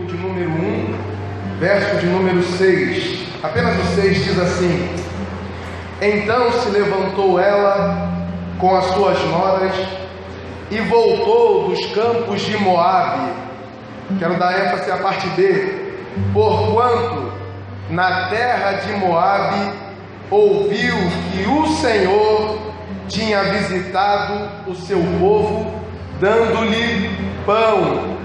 de número 1, verso de número 6. Apenas o 6 diz assim: Então se levantou ela com as suas noras e voltou dos campos de Moabe. Quero dar ênfase à parte B. Porquanto na terra de Moabe ouviu que o Senhor tinha visitado o seu povo, dando-lhe pão.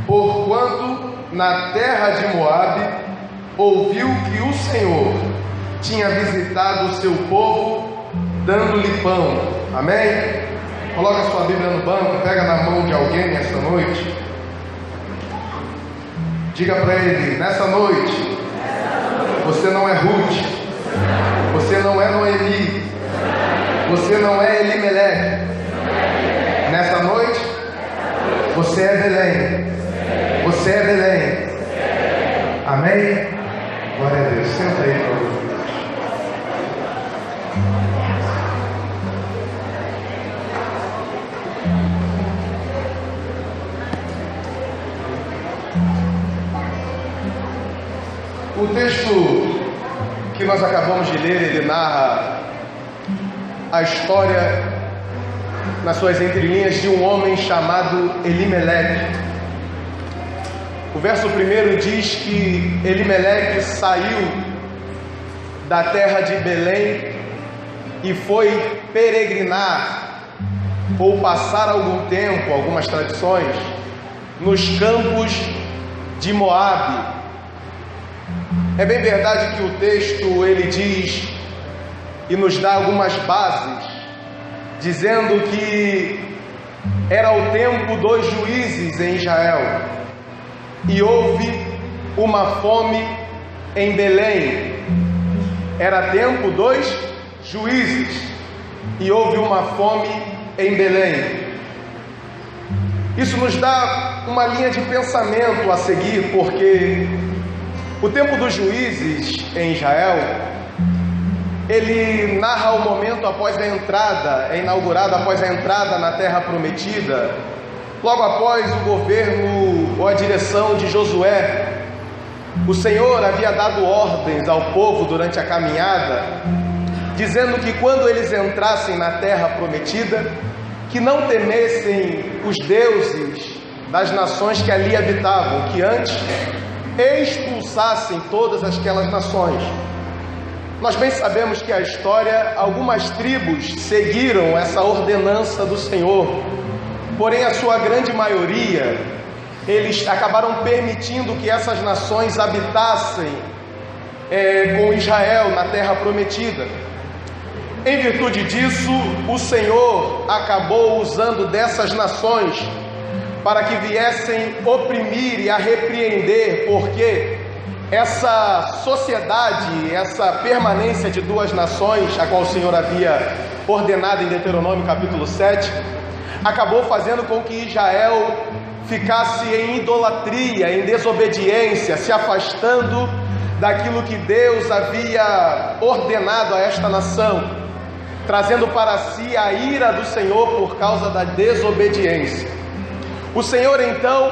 Porquanto na terra de Moabe ouviu que o Senhor tinha visitado o seu povo, dando-lhe pão. Amém? Coloca a sua Bíblia no banco, pega na mão de alguém nessa noite. Diga para ele: nessa noite, você não é Ruth, você não é Noemi, você não é Elimeleque. Nessa noite, você é Belém. Você é Belém. Amém? Glória a Deus. Senta aí para ouvir. O texto que nós acabamos de ler, ele narra a história, nas suas entrelinhas, de um homem chamado Elimeleque. O verso 1 diz que Elimeleque saiu da terra de Belém e foi peregrinar, ou passar algum tempo, algumas tradições, nos campos de Moabe. É bem verdade que o texto ele diz e nos dá algumas bases, dizendo que era o tempo dos juízes em Israel e houve uma fome em Belém. Era tempo dos juízes e houve uma fome em Belém. Isso nos dá uma linha de pensamento a seguir, porque o tempo dos juízes em Israel, ele narra o momento após a entrada, é inaugurado após a entrada na terra prometida, logo após o governo ou a direção de Josué. O Senhor havia dado ordens ao povo durante a caminhada, dizendo que quando eles entrassem na terra prometida, que não temessem os deuses das nações que ali habitavam, que antes expulsassem todas aquelas nações. Nós bem sabemos que a história, algumas tribos seguiram essa ordenança do Senhor, porém a sua grande maioria, eles acabaram permitindo que essas nações habitassem com Israel na terra prometida. Em virtude disso, o Senhor acabou usando dessas nações para que viessem oprimir e a repreender, porque essa sociedade, essa permanência de duas nações, a qual o Senhor havia ordenado em Deuteronômio capítulo 7, acabou fazendo com que Israel ficasse em idolatria, em desobediência, se afastando daquilo que Deus havia ordenado a esta nação, trazendo para si a ira do Senhor por causa da desobediência. O Senhor então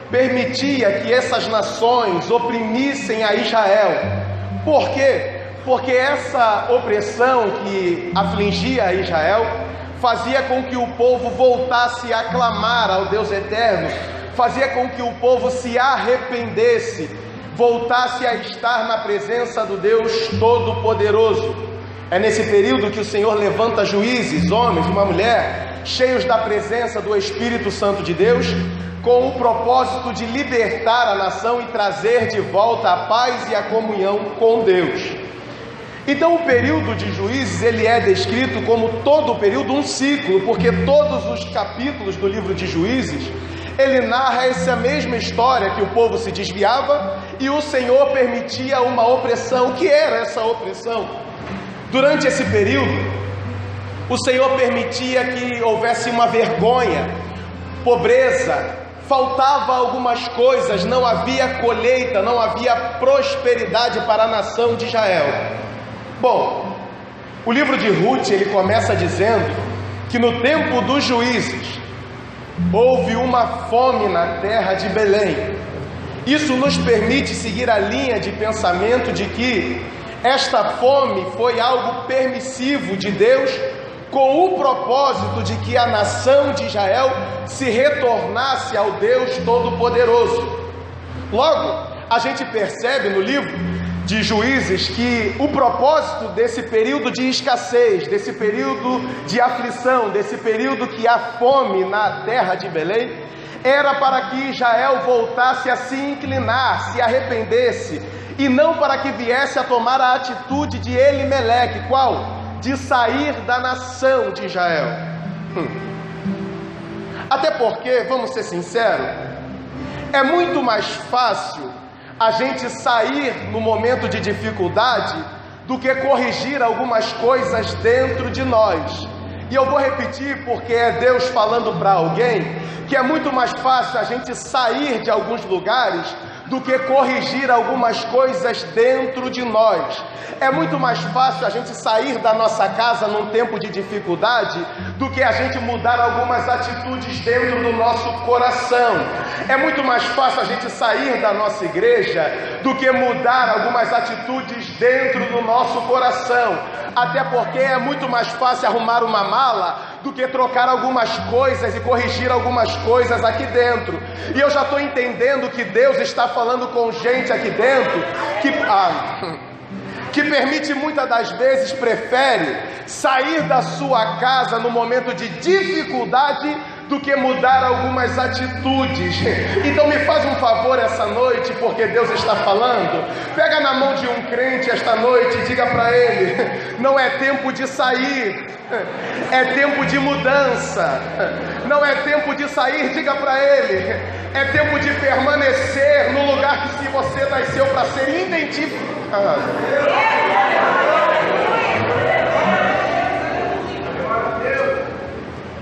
permitia que essas nações oprimissem a Israel. Por quê? Porque essa opressão que afligia a Israel fazia com que o povo voltasse a clamar ao Deus eterno, fazia com que o povo se arrependesse, voltasse a estar na presença do Deus Todo-Poderoso. É nesse período que o Senhor levanta juízes, homens e uma mulher, cheios da presença do Espírito Santo de Deus, com o propósito de libertar a nação e trazer de volta a paz e a comunhão com Deus. Então o período de juízes, ele é descrito como todo o período um ciclo, porque todos os capítulos do livro de juízes, ele narra essa mesma história, que o povo se desviava e o Senhor permitia uma opressão. O que era essa opressão? Durante esse período, o Senhor permitia que houvesse uma vergonha, pobreza, faltava algumas coisas, não havia colheita, não havia prosperidade para a nação de Israel. Bom, o livro de Ruth, ele começa dizendo que no tempo dos juízes houve uma fome na terra de Belém. Isso nos permite seguir a linha de pensamento de que esta fome foi algo permissivo de Deus, com o propósito de que a nação de Israel se retornasse ao Deus Todo-Poderoso. Logo, a gente percebe no livro de Juízes que o propósito desse período de escassez, desse período de aflição, desse período que há fome na terra de Belém, era para que Israel voltasse a se inclinar, se arrependesse, e não para que viesse a tomar a atitude de Elimeleque, qual? De sair da nação de Israel. Até porque, vamos ser sinceros, é muito mais fácil a gente sair no momento de dificuldade do que corrigir algumas coisas dentro de nós. E eu vou repetir porque é Deus falando para alguém que é muito mais fácil a gente sair de alguns lugares do que corrigir algumas coisas dentro de nós. É muito mais fácil a gente sair da nossa casa num tempo de dificuldade do que a gente mudar algumas atitudes dentro do nosso coração. É muito mais fácil a gente sair da nossa igreja do que mudar algumas atitudes dentro do nosso coração. Até porque é muito mais fácil arrumar uma mala do que trocar algumas coisas e corrigir algumas coisas aqui dentro. E eu já estou entendendo que Deus está falando com gente aqui dentro que permite muitas das vezes, prefere sair da sua casa no momento de dificuldade do que mudar algumas atitudes. Então me faz um favor essa noite, porque Deus está falando. Pega na mão de um crente esta noite e diga para ele: não é tempo de sair, é tempo de mudança. Não é tempo de sair, diga para ele, é tempo de permanecer no lugar que você nasceu para ser identificado.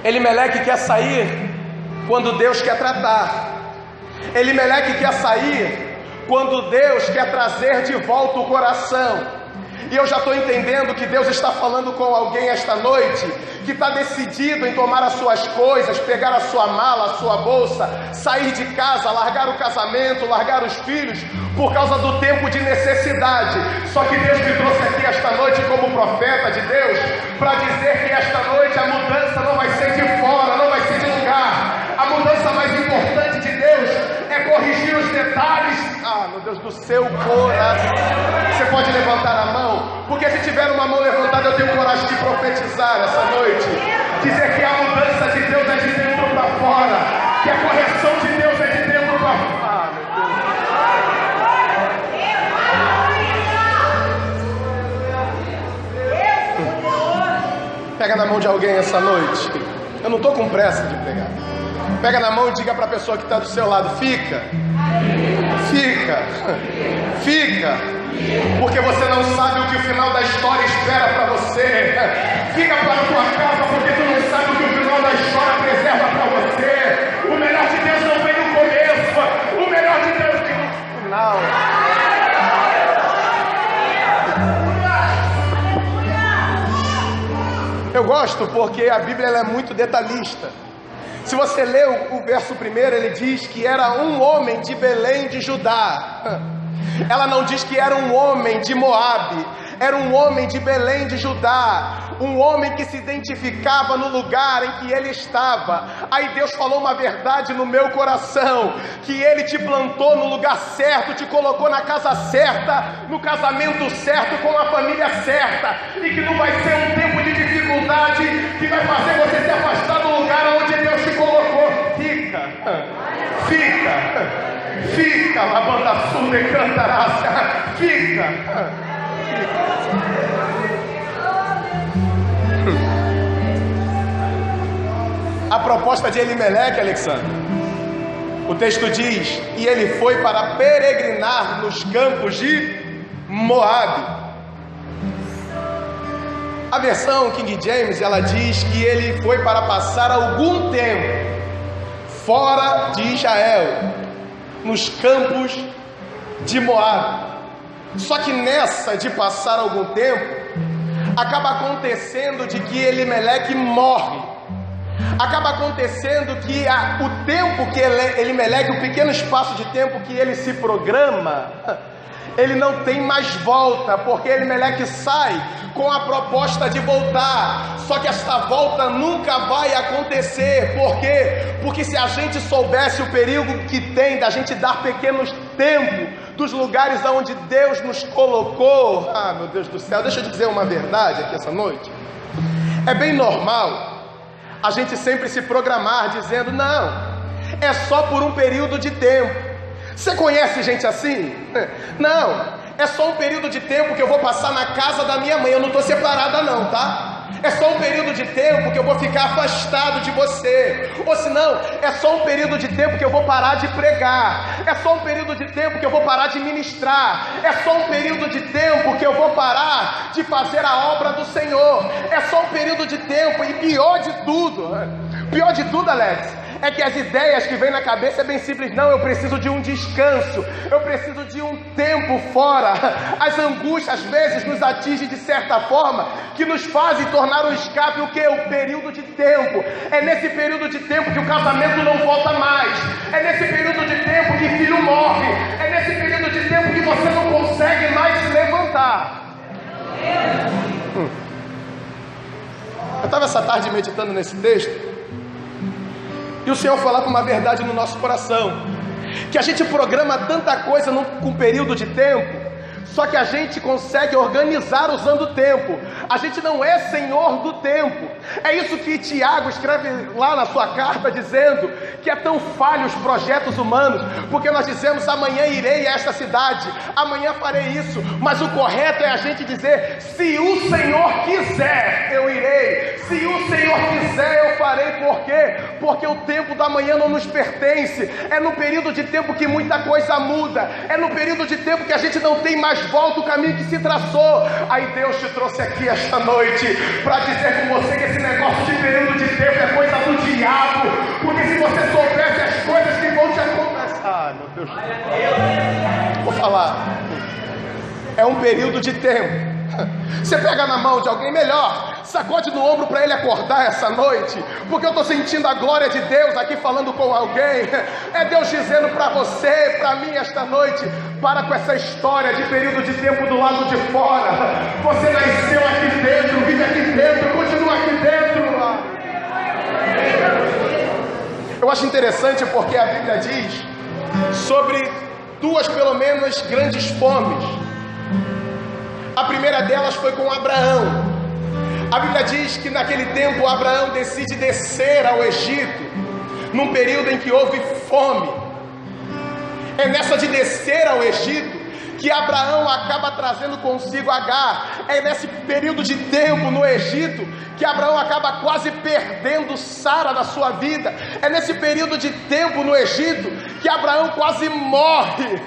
Elimeleque quer sair quando Deus quer tratar. Elimeleque quer sair quando Deus quer trazer de volta o coração. E eu já estou entendendo que Deus está falando com alguém esta noite que está decidido em tomar as suas coisas, pegar a sua mala, a sua bolsa, sair de casa, largar o casamento, largar os filhos, por causa do tempo de necessidade. Só que Deus me trouxe aqui esta noite como profeta de Deus, para dizer que esta noite a mudança não vai ser de fora, não vai ser de lugar. A mudança mais importante de Deus é corrigir os detalhes, meu Deus, do seu coração. Você pode levantar a mão, porque se tiver uma mão levantada eu tenho coragem de profetizar essa noite, dizer que a mudança de Deus é de dentro para fora, que a correção de Deus é de dentro para fora. Pega na mão de alguém essa noite. Eu não estou com pressa de pregar. Pega na mão e diga para a pessoa que está do seu lado: fica, porque você não sabe o que o final da história espera para você. Fica para a tua casa, porque tu não sabe o que o final da história preserva para você. O melhor de Deus não vem no começo, o melhor de Deus vem no final. Eu gosto porque a Bíblia ela é muito detalhista. Se você lê o verso primeiro, ele diz que era um homem de Belém de Judá. Ela não diz que era um homem de Moabe, era um homem de Belém de Judá, um homem que se identificava no lugar em que ele estava. Aí Deus falou uma verdade no meu coração, que Ele te plantou no lugar certo, te colocou na casa certa, no casamento certo, com a família certa, e que não vai ser um tempo de dificuldade que vai fazer você se afastar do lugar onde Deus te colocou. Fica, lavanda sunda e cantarácia, fica. A proposta de Elimeleque, Alexandre, o texto diz: e ele foi para peregrinar nos campos de Moabe. A versão King James, ela diz que ele foi para passar algum tempo fora de Israel, nos campos de Moabe. Só que nessa de passar algum tempo, acaba acontecendo de que Elimeleque morre. acaba acontecendo que o tempo que Elimeleque, o pequeno espaço de tempo que ele se programa, ele não tem mais volta, porque Elimeleque sai com a proposta de voltar. Só que esta volta nunca vai acontecer. Por quê? Porque se a gente soubesse o perigo que tem da gente dar pequenos tempos dos lugares aonde Deus nos colocou, meu Deus do céu, deixa eu te dizer uma verdade aqui essa noite. É bem normal a gente sempre se programar dizendo, não, é só por um período de tempo. Você conhece gente assim? Não, é só um período de tempo que eu vou passar na casa da minha mãe. Eu não estou separada não, tá? É só um período de tempo que eu vou ficar afastado de você. Ou senão, é só um período de tempo que eu vou parar de pregar. É só um período de tempo que eu vou parar de ministrar. É só um período de tempo que eu vou parar de fazer a obra do Senhor. É só um período de tempo. E pior de tudo, Alex, é que as ideias que vêm na cabeça é bem simples. Não, eu preciso de um descanso, eu preciso de um tempo fora. As angústias às vezes nos atingem de certa forma, que nos fazem tornar o escape o que? O período de tempo. É nesse período de tempo que o casamento não volta mais. É nesse período de tempo que filho morre. É nesse período de tempo que você não consegue mais se levantar. Eu estava essa tarde meditando nesse texto, e o Senhor falava uma verdade no nosso coração, que a gente programa tanta coisa com um período de tempo, só que a gente consegue organizar usando o tempo. A gente não é senhor do tempo. É isso que Tiago escreve lá na sua carta, dizendo que é tão falho os projetos humanos, porque nós dizemos, amanhã irei a esta cidade, amanhã farei isso, mas o correto é a gente dizer, se o Senhor quiser, eu irei. Se o Senhor quiser, eu farei. Por quê? Porque o tempo da manhã não nos pertence. É no período de tempo que muita coisa muda. É no período de tempo que a gente não tem mais volta o caminho que se traçou. Aí Deus te trouxe aqui esta noite para dizer com você que esse negócio de período de tempo é coisa do diabo. Porque se você soubesse as coisas que vão te acontecer, meu Deus, vou falar, é um período de tempo. Você pega na mão de alguém, melhor, sacode no ombro para ele acordar essa noite, porque eu estou sentindo a glória de Deus aqui falando com alguém. É Deus dizendo para você, para mim esta noite, para com essa história de período de tempo do lado de fora. Você nasceu aqui dentro, vive aqui dentro, continua aqui dentro. Eu acho interessante porque a Bíblia diz sobre duas, pelo menos, grandes fomes. A primeira delas foi com Abraão. A Bíblia diz que naquele tempo Abraão decide descer ao Egito, num período em que houve fome. É nessa de descer ao Egito que Abraão acaba trazendo consigo Agar. É nesse período de tempo no Egito que Abraão acaba quase perdendo Sara da sua vida. É nesse período de tempo no Egito que Abraão quase morre.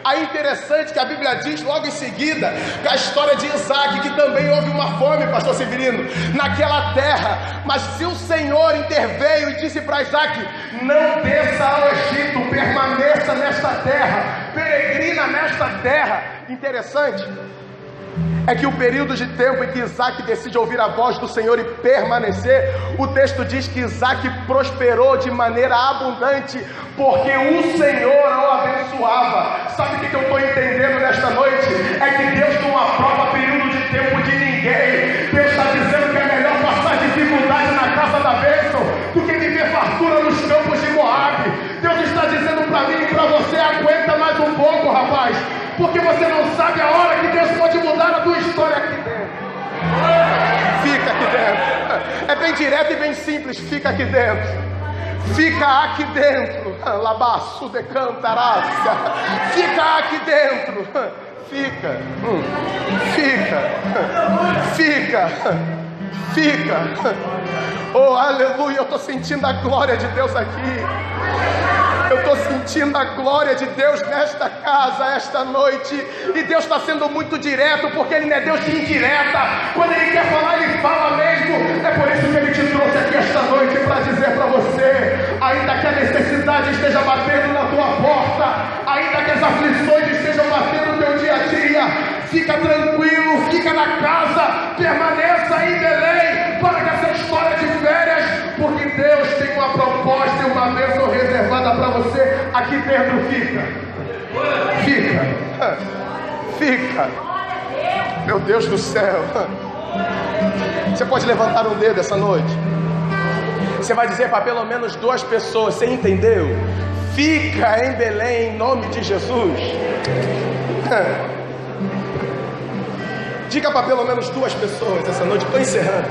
Aí interessante que a Bíblia diz logo em seguida que a história de Isaac, que também houve uma fome, pastor Severino, naquela terra, mas se o Senhor interveio e disse para Isaac, não desça ao Egito, permaneça nesta terra, peregrina nesta terra. Interessante é que o período de tempo em que Isaac decide ouvir a voz do Senhor e permanecer, o texto diz que Isaac prosperou de maneira abundante, porque o Senhor o abençoava. Sabe o que eu estou entendendo nesta noite? É que Deus não aprova período de tempo de ninguém. Deus está dizendo que é melhor passar dificuldade na casa da bênção do que viver fartura nos campos de Moabe. Deus está dizendo para mim e para você, aguenta mais um pouco, rapaz, porque você não sabe a hora que Deus pode mudar a tua história aqui dentro. Fica aqui dentro. É bem direto e bem simples. Fica aqui dentro. Fica aqui dentro. Labaço de cantarácia. Fica aqui dentro. Fica. Fica. Oh, aleluia. Eu estou sentindo a glória de Deus aqui. Eu estou sentindo a glória de Deus nesta casa, esta noite. E Deus está sendo muito direto, porque Ele não é Deus de indireta. Quando Ele quer falar, Ele fala mesmo. É por isso que Ele te trouxe aqui esta noite para dizer para você, ainda que a necessidade esteja batendo na tua porta, ainda que as aflições estejam batendo no teu dia a dia, fica tranquilo, fica na casa, permaneça em Belém, para que essa história de férias, porque Deus você, aqui dentro fica. Meu Deus do céu. Você pode levantar um dedo essa noite. Você vai dizer para pelo menos 2 pessoas, você entendeu? Fica em Belém em nome de Jesus. Diga para pelo menos 2 pessoas essa noite. Estou encerrando.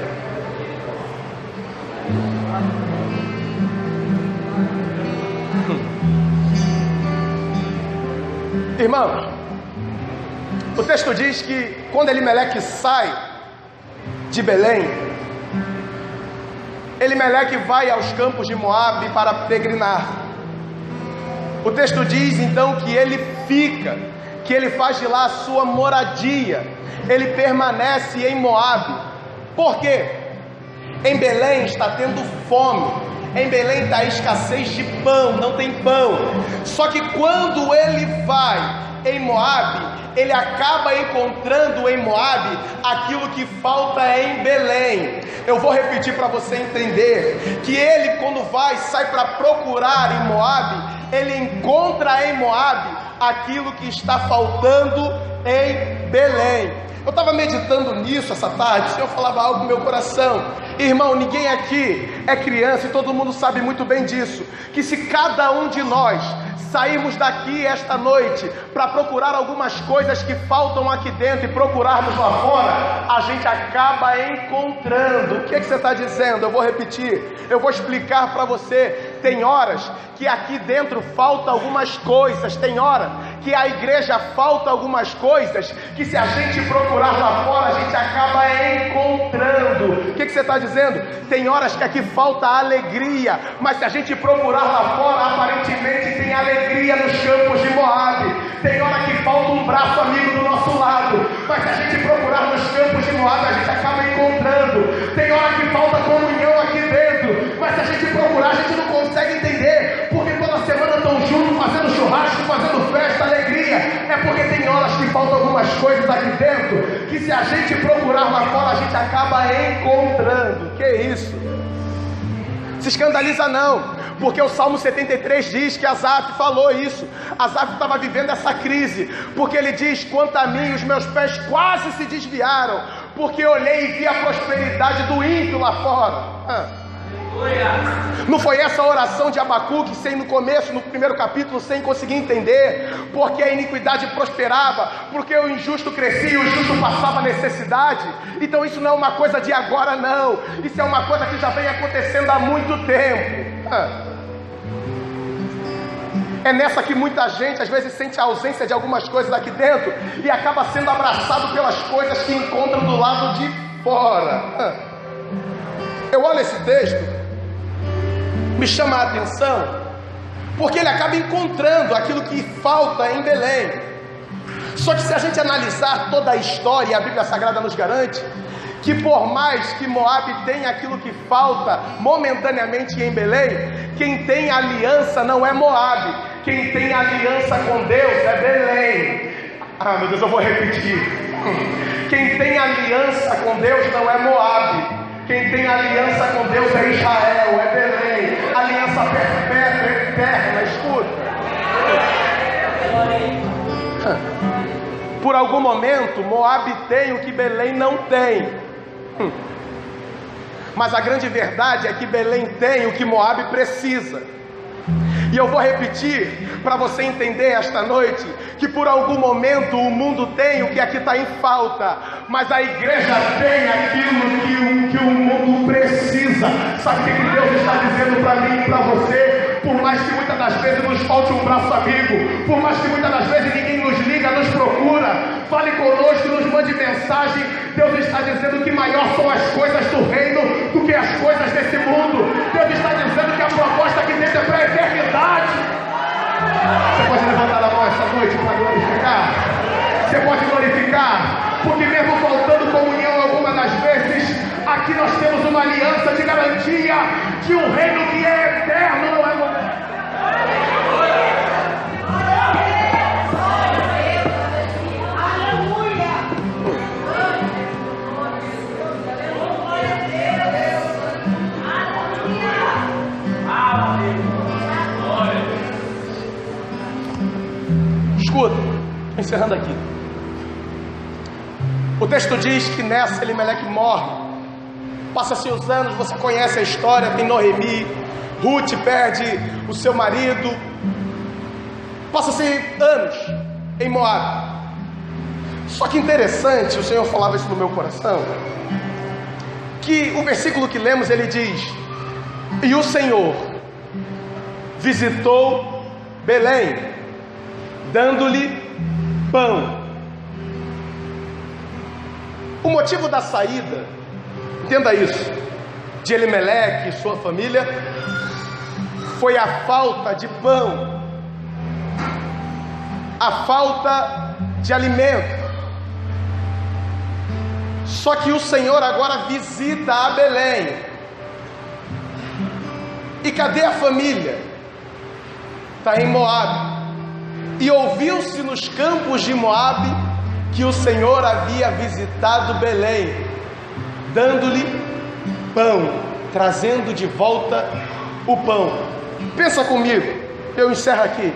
Irmãos, o texto diz que quando Elimeleque sai de Belém, Elimeleque vai aos campos de Moabe para peregrinar. O texto diz então que ele fica, que ele faz de lá a sua moradia, ele permanece em Moabe. Por quê? Em Belém está tendo fome, em Belém está a escassez de pão, não tem pão. Só que quando ele vai em Moabe, ele acaba encontrando em Moabe aquilo que falta em Belém. Eu vou repetir para você entender que ele, quando sai para procurar em Moabe, ele encontra em Moabe aquilo que está faltando em Belém. Eu estava meditando nisso essa tarde, o Senhor falava algo no meu coração. Irmão, ninguém aqui é criança e todo mundo sabe muito bem disso, que se cada um de nós sairmos daqui esta noite para procurar algumas coisas que faltam aqui dentro e procurarmos lá fora, a gente acaba encontrando. O que você está dizendo? Eu vou repetir, eu vou explicar para você. Tem horas que aqui dentro falta algumas coisas, tem hora que a igreja falta algumas coisas, que se a gente procurar lá fora, a gente acaba encontrando. O que você está dizendo? Tem horas que aqui falta alegria, mas se a gente procurar lá fora, aparentemente tem alegria nos campos de Moabe. Tem hora que falta um braço amigo do nosso lado, mas se a gente procurar nos campos de Moabe, a gente acaba encontrando. Tem hora que falta comunhão aqui dentro, mas se a gente procurar, a gente não consegue entender, porque toda semana estão juntos, fazendo churrasco, fazendo festa, alegria. É porque tem horas que faltam algumas coisas aqui dentro, que se a gente procurar lá fora, a gente acaba encontrando. Que isso? Se escandaliza não, porque o Salmo 73 diz que Asaf falou isso. Asaf estava vivendo essa crise, porque ele diz: quanto a mim, os meus pés quase se desviaram, porque olhei e vi a prosperidade do ímpio lá fora. Não foi essa a oração de Abacuque, sem no começo, no primeiro capítulo, sem conseguir entender, porque a iniquidade prosperava, porque o injusto crescia e o justo passava necessidade. Então isso não é uma coisa de agora não, isso é uma coisa que já vem acontecendo há muito tempo. É nessa que muita gente às vezes sente a ausência de algumas coisas aqui dentro e acaba sendo abraçado pelas coisas que encontram do lado de fora. Eu olho esse texto, me chama a atenção, porque ele acaba encontrando aquilo que falta em Belém. Só que se a gente analisar toda a história, a Bíblia Sagrada nos garante que por mais que Moabe tenha aquilo que falta momentaneamente em Belém, quem tem aliança não é Moabe, quem tem aliança com Deus é Belém. Ah, meu Deus, eu vou repetir. Quem tem aliança com Deus não é Moabe, quem tem aliança com Deus é Israel, é Belém. Aliança perpétua, eterna. Escuta. Por algum momento, Moabe tem o que Belém não tem. Mas a grande verdade é que Belém tem o que Moabe precisa. E eu vou repetir para você entender esta noite que por algum momento o mundo tem o que aqui está em falta, mas a igreja tem aquilo que o mundo precisa. Sabe o que Deus está dizendo para mim e para você? Por mais que muitas das vezes nos falte um braço amigo, por mais que muitas das vezes ninguém nos liga, nos procura, fale conosco, nos mande mensagem, Deus está dizendo que maior são as coisas do reino do que as coisas desse mundo. Deus está dizendo que a proposta aqui dentro é para a eternidade. Você pode levantar a mão essa noite para glorificar? Você pode glorificar, porque mesmo faltando comunhão algumas das vezes, aqui nós temos uma aliança de garantia de um reino que é eterno, não é moderno. Escuta, encerrando aqui. O texto diz que nessa Elimeleque morre. Passa-se os anos, você conhece a história, tem Noemi, Ruth perde o seu marido. Passa-se anos em Moabe. Só que interessante, o Senhor falava isso no meu coração, que o versículo que lemos, ele diz: e o Senhor visitou Belém, dando-lhe pão. O motivo da saída, entenda isso, de Elimeleque e sua família, foi a falta de pão, a falta de alimento. Só que o Senhor agora visita a Belém. E cadê a família? Está em Moabe. E ouviu-se nos campos de Moabe que o Senhor havia visitado Belém, dando-lhe pão, trazendo de volta o pão. Pensa comigo, eu encerro aqui.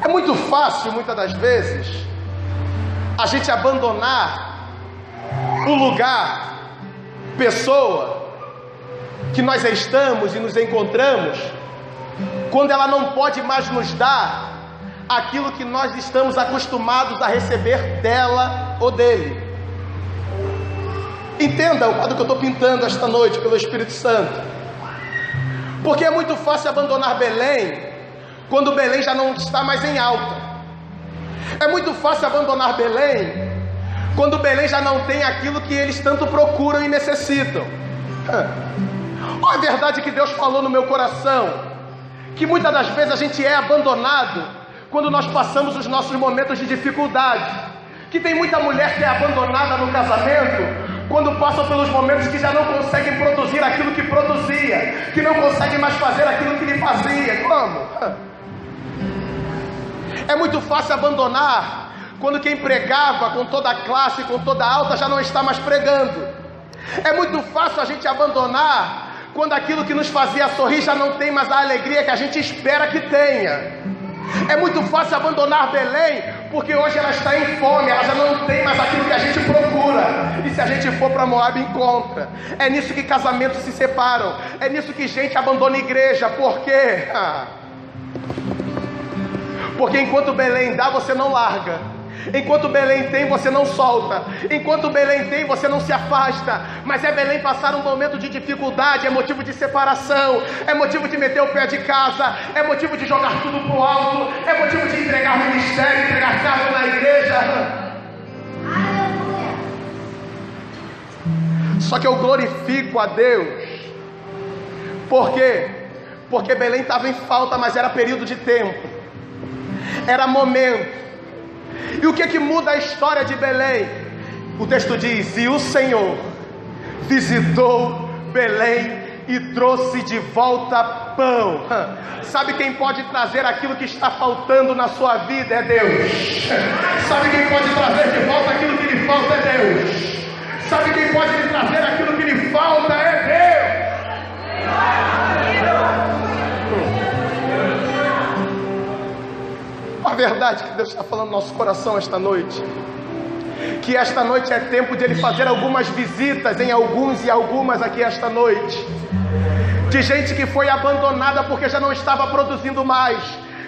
É muito fácil, muitas das vezes, a gente abandonar o lugar, pessoa que nós estamos e nos encontramos, quando ela não pode mais nos dar aquilo que nós estamos acostumados a receber dela ou dele. Entenda o quadro que eu estou pintando esta noite pelo Espírito Santo. Porque é muito fácil abandonar Belém quando Belém já não está mais em alta. É muito fácil abandonar Belém quando Belém já não tem aquilo que eles tanto procuram e necessitam. Olha a verdade que Deus falou no meu coração, que muitas das vezes a gente é abandonado quando nós passamos os nossos momentos de dificuldade. Que tem muita mulher que é abandonada no casamento quando passam pelos momentos que já não conseguem produzir aquilo que produzia, que não conseguem mais fazer aquilo que lhe fazia. Como? É muito fácil abandonar quando quem pregava com toda a classe, com toda a alta, já não está mais pregando. É muito fácil a gente abandonar quando aquilo que nos fazia sorrir já não tem mais a alegria que a gente espera que tenha. É muito fácil abandonar Belém porque hoje ela está em fome, ela já não tem mais aquilo que a gente procura. E se a gente for para Moabe, encontra. É nisso que casamentos se separam. É nisso que gente abandona a igreja. Por quê? Porque enquanto Belém dá, você não larga. Enquanto Belém tem, você não solta. Enquanto Belém tem, você não se afasta. Mas é Belém passar um momento de dificuldade, é motivo de separação, é motivo de meter o pé de casa, é motivo de jogar tudo pro alto, é motivo de entregar o ministério, entregar cargo na igreja. Aleluia. Só que eu glorifico a Deus. Por quê? Porque Belém estava em falta, mas era período de tempo, era momento. E o que muda a história de Belém? O texto diz: e o Senhor visitou Belém e trouxe de volta pão. Sabe quem pode trazer aquilo que está faltando na sua vida? É Deus. Sabe quem pode trazer de volta aquilo que lhe falta? É Deus. Sabe quem pode lhe trazer aquilo que lhe falta? É Deus. A verdade que Deus está falando no nosso coração esta noite, que esta noite é tempo de Ele fazer algumas visitas em alguns e algumas aqui esta noite, de gente que foi abandonada porque já não estava produzindo mais,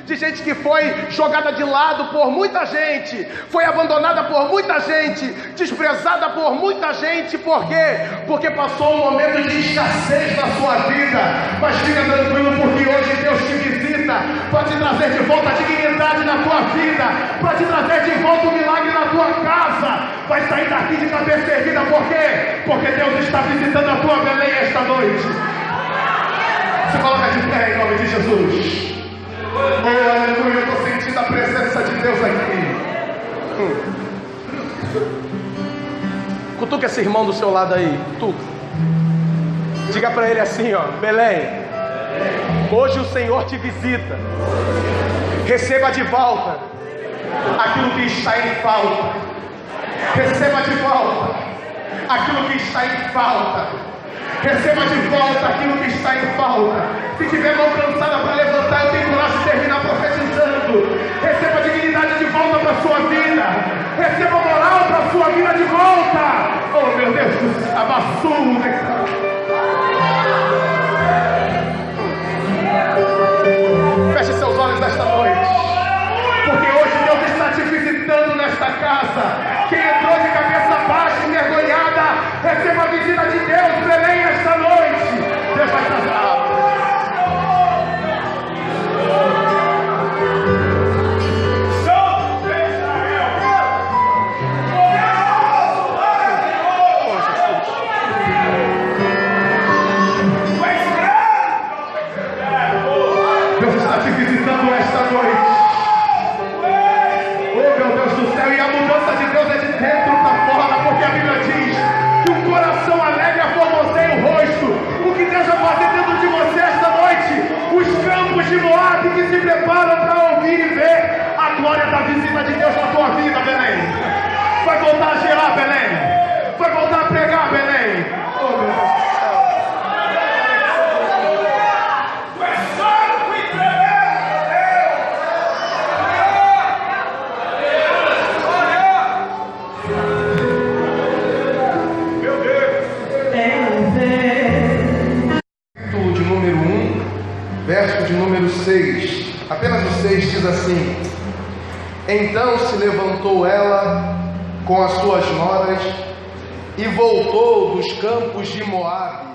de gente que foi jogada de lado por muita gente, foi abandonada por muita gente, desprezada por muita gente. Por quê? Porque passou um momento de escassez na sua vida. Mas fica tranquilo, porque hoje Deus te visita para te trazer de volta a dignidade na tua vida, para te trazer de volta o milagre na tua casa. Vai sair daqui de cabeça erguida. Por quê? Porque Deus está visitando a tua Belém esta noite. Se coloca de pé em nome de Jesus. Oh, aleluia, eu estou sentindo a presença de Deus aqui. Cutuca esse irmão do seu lado aí. Cutuca. Diga para ele assim, ó: Belém, hoje o Senhor te visita. Receba de volta aquilo que está em falta. Receba de volta aquilo que está em falta. Receba de volta aquilo que está em falta. Se tiver mão cansada para levantar, eu tenho coragem de terminar a profecia. Deus, abassumo, Feche seus olhos nesta noite, porque hoje Deus está te visitando nesta casa. Quem entrou de cabeça baixa e mergulhada, receba a visita de Deus, Belém, esta noite. Deus vai tratar. Deus está te visitando esta noite. Oh meu Deus do céu, e a mudança de Deus é de dentro para fora, porque a Bíblia diz que um coração alegre formoseia o rosto. O que Deus vai fazer dentro de você esta noite? Os campos de Moabe que se preparam para ouvir e ver a glória da visita de Deus na tua vida, Belém. Vai voltar a gerar, Belém. Vai voltar a pregar, Belém. Oh meu Deus do céu. Verso de número 6, apenas o 6 diz assim: então se levantou ela com as suas noras e voltou dos campos de Moabe